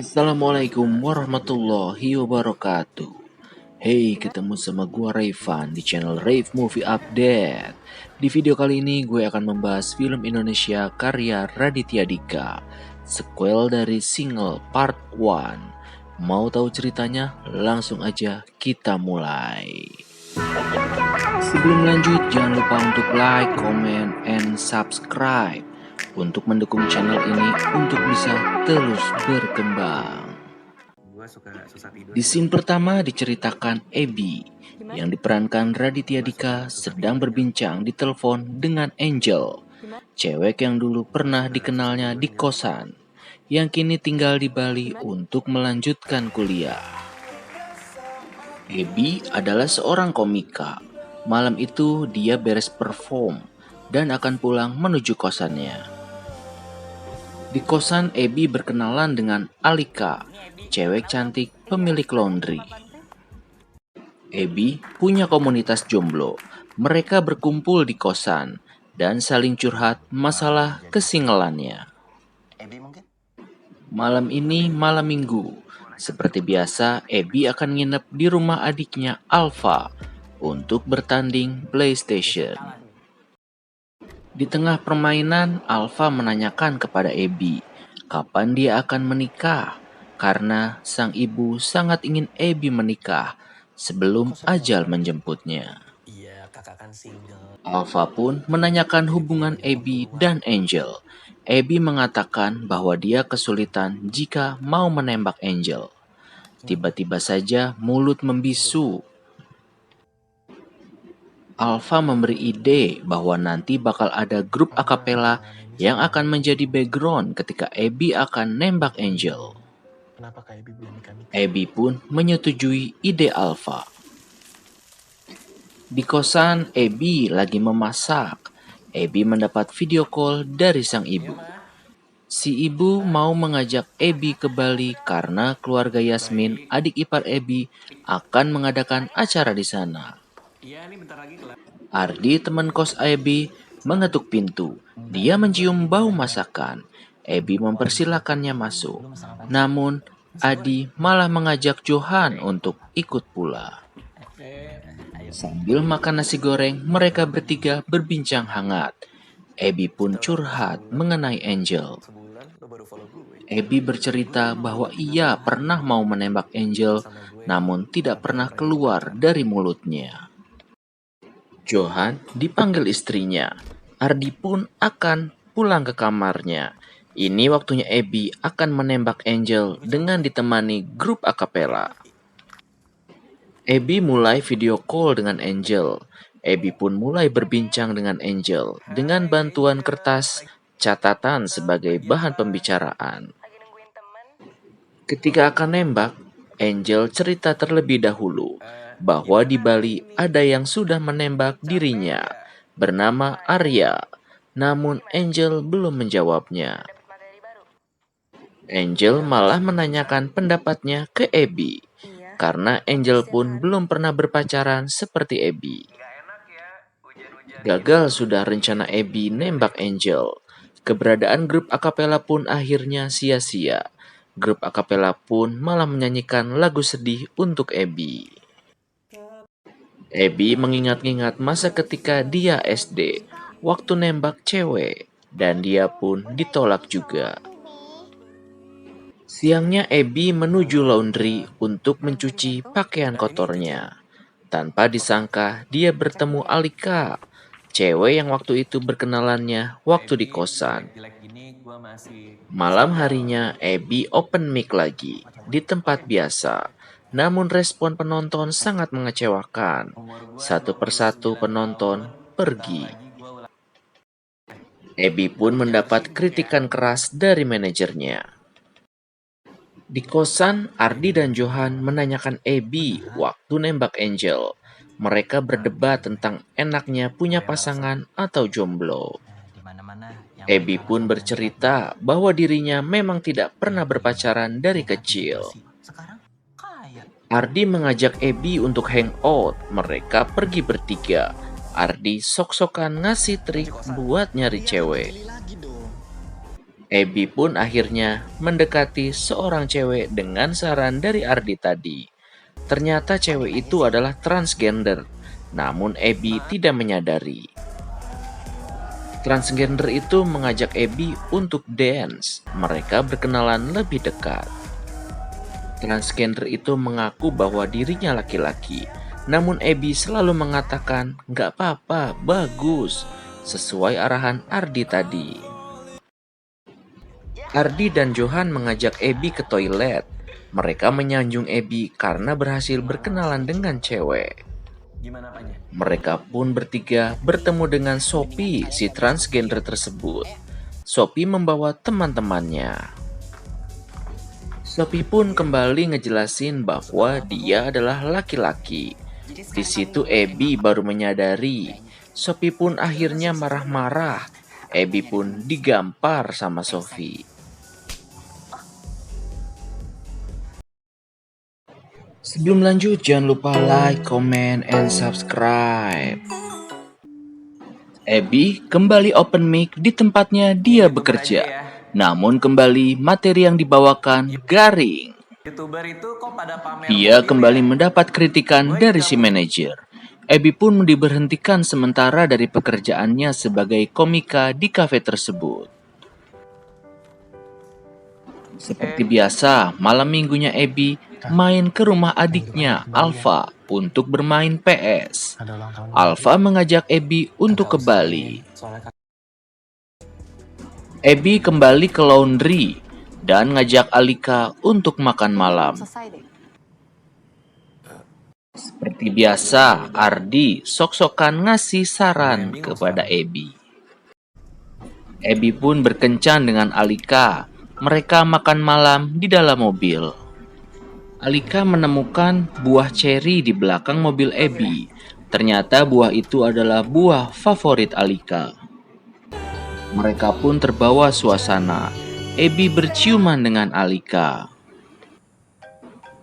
Assalamualaikum warahmatullahi wabarakatuh. Hey, ketemu sama gua Rayvan di channel Rave Movie Update. Di video kali ini gue akan membahas film Indonesia karya Raditya Dika, sequel dari Single Part 1. Mau tahu ceritanya? Langsung aja kita mulai. Sebelum lanjut, jangan lupa untuk like, comment, and subscribe untuk mendukung channel ini untuk bisa terus berkembang. Di scene pertama diceritakan Abby yang diperankan Raditya Dika sedang berbincang di telepon dengan Angel, cewek yang dulu pernah dikenalnya di kosan, yang kini tinggal di Bali untuk melanjutkan kuliah. Abby adalah seorang komika. Malam itu dia beres perform dan akan pulang menuju kosannya. Di kosan, Abby berkenalan dengan Alika, cewek cantik pemilik laundry. Abby punya komunitas jomblo. Mereka berkumpul di kosan dan saling curhat masalah kesingelannya. Malam ini malam minggu. Seperti biasa, Abby akan nginep di rumah adiknya Alfa untuk bertanding PlayStation. Di tengah permainan, Alfa menanyakan kepada Abby kapan dia akan menikah, karena sang ibu sangat ingin Abby menikah sebelum ajal menjemputnya. Alfa pun menanyakan hubungan Abby dan Angel. Abby mengatakan bahwa dia kesulitan jika mau menembak Angel. Tiba-tiba saja mulut membisu. Alfa memberi ide bahwa nanti bakal ada grup akapela yang akan menjadi background ketika Abby akan nembak Angel. Abby pun menyetujui ide Alfa. Di kosan, Abby lagi memasak. Abby mendapat video call dari sang ibu. Si ibu mau mengajak Abby ke Bali karena keluarga Yasmin, adik ipar Abby, akan mengadakan acara di sana. Ardi, teman kos Abby, mengetuk pintu. Dia mencium bau masakan. Abby mempersilakannya masuk. Namun, Adi malah mengajak Johan untuk ikut pula. Sambil makan nasi goreng, mereka bertiga berbincang hangat. Abby pun curhat mengenai Angel. Abby bercerita bahwa ia pernah mau menembak Angel, namun tidak pernah keluar dari mulutnya. Johan dipanggil istrinya. Ardi pun akan pulang ke kamarnya. Ini waktunya Abby akan menembak Angel dengan ditemani grup akapela. Abby mulai video call dengan Angel. Abby pun mulai berbincang dengan Angel dengan bantuan kertas catatan sebagai bahan pembicaraan. Ketika akan nembak, Angel cerita terlebih dahulu bahwa di Bali ada yang sudah menembak dirinya bernama Arya, namun Angel belum menjawabnya. Angel malah menanyakan pendapatnya ke Abby, karena Angel pun belum pernah berpacaran seperti Abby. Gagal sudah rencana Abby nembak Angel. Keberadaan grup akapela pun akhirnya sia-sia. Grup akapela pun malah menyanyikan lagu sedih untuk Abby. Abby mengingat-ingat masa ketika dia SD, waktu nembak cewek, dan dia pun ditolak juga. Siangnya Abby menuju laundry untuk mencuci pakaian kotornya. Tanpa disangka dia bertemu Alika, cewek yang waktu itu berkenalannya waktu di kosan. Malam harinya Abby open mic lagi di tempat biasa. Namun respon penonton sangat mengecewakan. Satu persatu penonton pergi. Abby pun mendapat kritikan keras dari manajernya. Di kosan, Ardi dan Johan menanyakan Abby waktu nembak Angel. Mereka berdebat tentang enaknya punya pasangan atau jomblo. Abby pun bercerita bahwa dirinya memang tidak pernah berpacaran dari kecil. Ardi mengajak Abby untuk hangout. Mereka pergi bertiga. Ardi sok-sokan ngasih trik buat nyari cewek. Abby pun akhirnya mendekati seorang cewek dengan saran dari Ardi tadi. Ternyata cewek itu adalah transgender, namun Abby tidak menyadari. Transgender itu mengajak Abby untuk dance. Mereka berkenalan lebih dekat. Transgender itu mengaku bahwa dirinya laki-laki, namun Abby selalu mengatakan, "Nggak apa-apa, bagus," sesuai arahan Ardi tadi. Ardi dan Johan mengajak Abby ke toilet. Mereka menyanjung Abby karena berhasil berkenalan dengan cewek. Mereka pun bertiga bertemu dengan Sophie, si transgender tersebut. Sophie membawa teman-temannya. Sophie pun kembali ngejelasin bahwa dia adalah laki-laki. Di situ Abby baru menyadari. Sophie pun akhirnya marah-marah. Abby pun digampar sama Sophie. Sebelum lanjut, jangan lupa like, comment, and subscribe. Abby kembali open mic di tempatnya dia bekerja. Namun kembali materi yang dibawakan garing. Dia kembali mendapat kritikan dari si manajer. Abby pun diberhentikan sementara dari pekerjaannya sebagai komika di kafe tersebut. Seperti biasa, malam minggunya Abby main ke rumah adiknya, Alpha, untuk bermain PS. Alpha mengajak Abby untuk ke Bali. Abby kembali ke laundry dan ngajak Alika untuk makan malam. Seperti biasa, Ardi sok-sokan ngasih saran kepada Abby. Abby pun berkencan dengan Alika. Mereka makan malam di dalam mobil. Alika menemukan buah ceri di belakang mobil Abby. Ternyata buah itu adalah buah favorit Alika. Mereka pun terbawa suasana. Abby berciuman dengan Alika.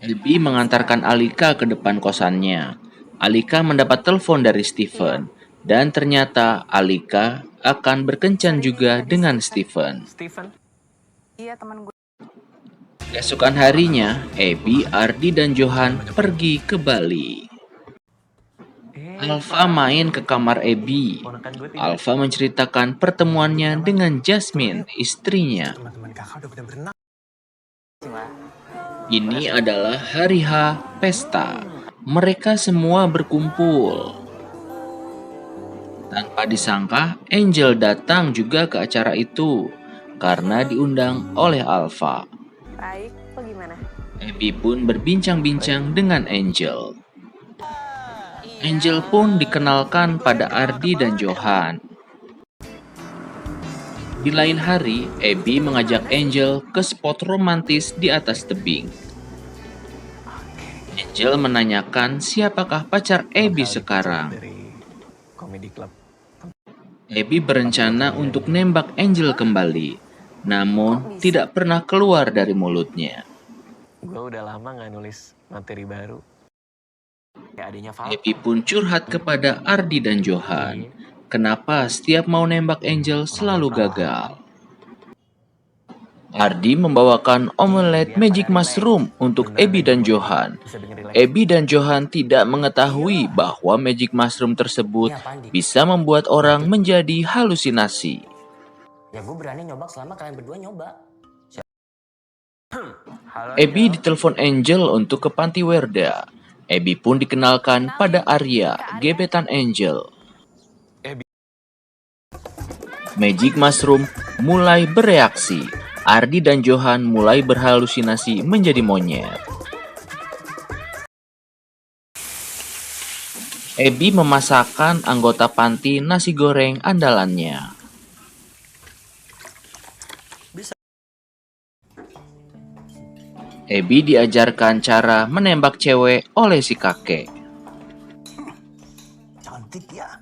Abby mengantarkan Alika ke depan kosannya. Alika mendapat telepon dari Steven. Dan ternyata Alika akan berkencan juga dengan Steven. Iya, teman gue. Keesokan harinya, Abby, Ardi, dan Johan pergi ke Bali. Alpha main ke kamar Abby. Alpha menceritakan pertemuannya dengan Jasmine, istrinya. Ini adalah hari H pesta. Mereka semua berkumpul. Tanpa disangka, Angel datang juga ke acara itu karena diundang oleh Alpha. Baik, lo gimana? Abby pun berbincang-bincang dengan Angel. Angel pun dikenalkan pada Ardi dan Johan. Di lain hari, Abby mengajak Angel ke spot romantis di atas tebing. Angel menanyakan siapakah pacar Abby sekarang. Abby berencana untuk nembak Angel kembali, namun tidak pernah keluar dari mulutnya. Gue udah lama gak nulis materi baru. Abby pun curhat kepada Ardi dan Johan. Kenapa setiap mau nembak Angel selalu gagal? Ardi membawakan omelet magic mushroom untuk Abby dan Johan. Abby dan Johan tidak mengetahui bahwa magic mushroom tersebut bisa membuat orang menjadi halusinasi. Ya gue berani nyoba selama kalian berdua nyoba. Abby ditelepon Angel untuk ke panti Werda. Abby pun dikenalkan pada Arya, gebetan Angel. Magic mushroom mulai bereaksi. Ardi dan Johan mulai berhalusinasi menjadi monyet. Abby memasakkan anggota panti nasi goreng andalannya. Abby diajarkan cara menembak cewek oleh si kakek. Cantik ya.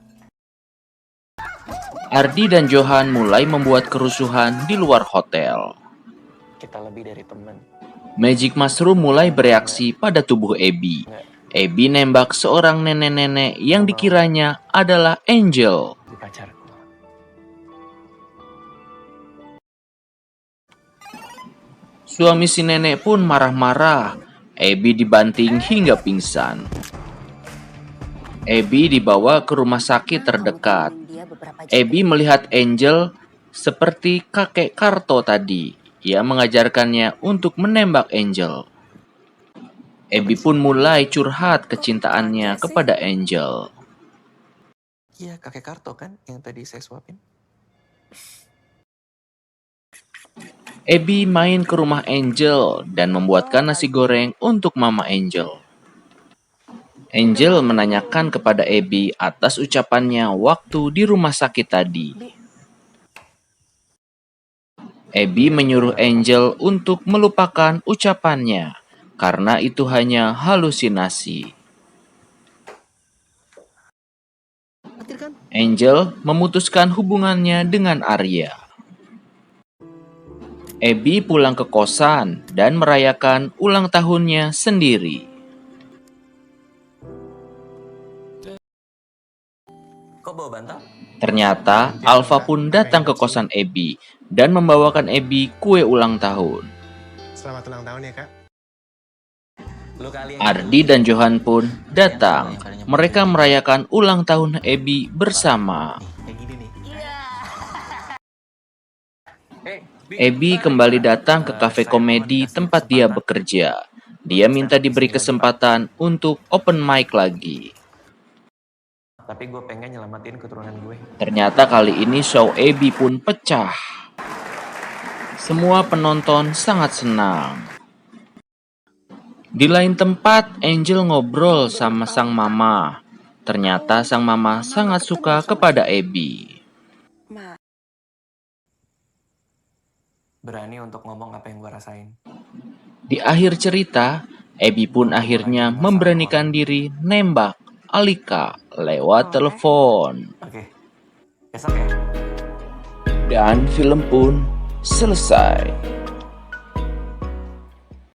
Ardi dan Johan mulai membuat kerusuhan di luar hotel. Kita lebih dari teman. Magic mushroom mulai bereaksi pada tubuh Abby. Abby nembak seorang nenek-nenek yang dikiranya adalah Angel. Pacar. Suami si nenek pun marah-marah. Abby dibanting hingga pingsan. Abby dibawa ke rumah sakit terdekat. Abby melihat Angel seperti kakek Karto tadi. Ia mengajarkannya untuk menembak Angel. Abby pun mulai curhat kecintaannya kepada Angel. Iya, kakek Karto kan yang tadi saya suapin. Abby main ke rumah Angel dan membuatkan nasi goreng untuk Mama Angel. Angel menanyakan kepada Abby atas ucapannya waktu di rumah sakit tadi. Abby menyuruh Angel untuk melupakan ucapannya karena itu hanya halusinasi. Angel memutuskan hubungannya dengan Arya. Abby pulang ke kosan dan merayakan ulang tahunnya sendiri. Kok bawa bantal? Ternyata Alfa pun datang ke kosan Abby dan membawakan Abby kue ulang tahun. Selamat ulang tahun ya, Kak. Lu kali yang Ardi dan Johan pun datang. Mereka merayakan ulang tahun Abby bersama. kayak gini nih. Abby kembali datang ke kafe komedi tempat dia bekerja. Dia minta diberi kesempatan untuk open mic lagi. Tapi gue pengen nyelamatin keturunan gue. Ternyata kali ini show Abby pun pecah. Semua penonton sangat senang. Di lain tempat, Angel ngobrol sama sang mama. Ternyata sang mama sangat suka kepada Abby. Berani untuk ngomong apa yang gue rasain. Di akhir cerita, Abby pun akhirnya memberanikan diri nembak Alika lewat telepon. Oke. Besok ya? Dan film pun selesai.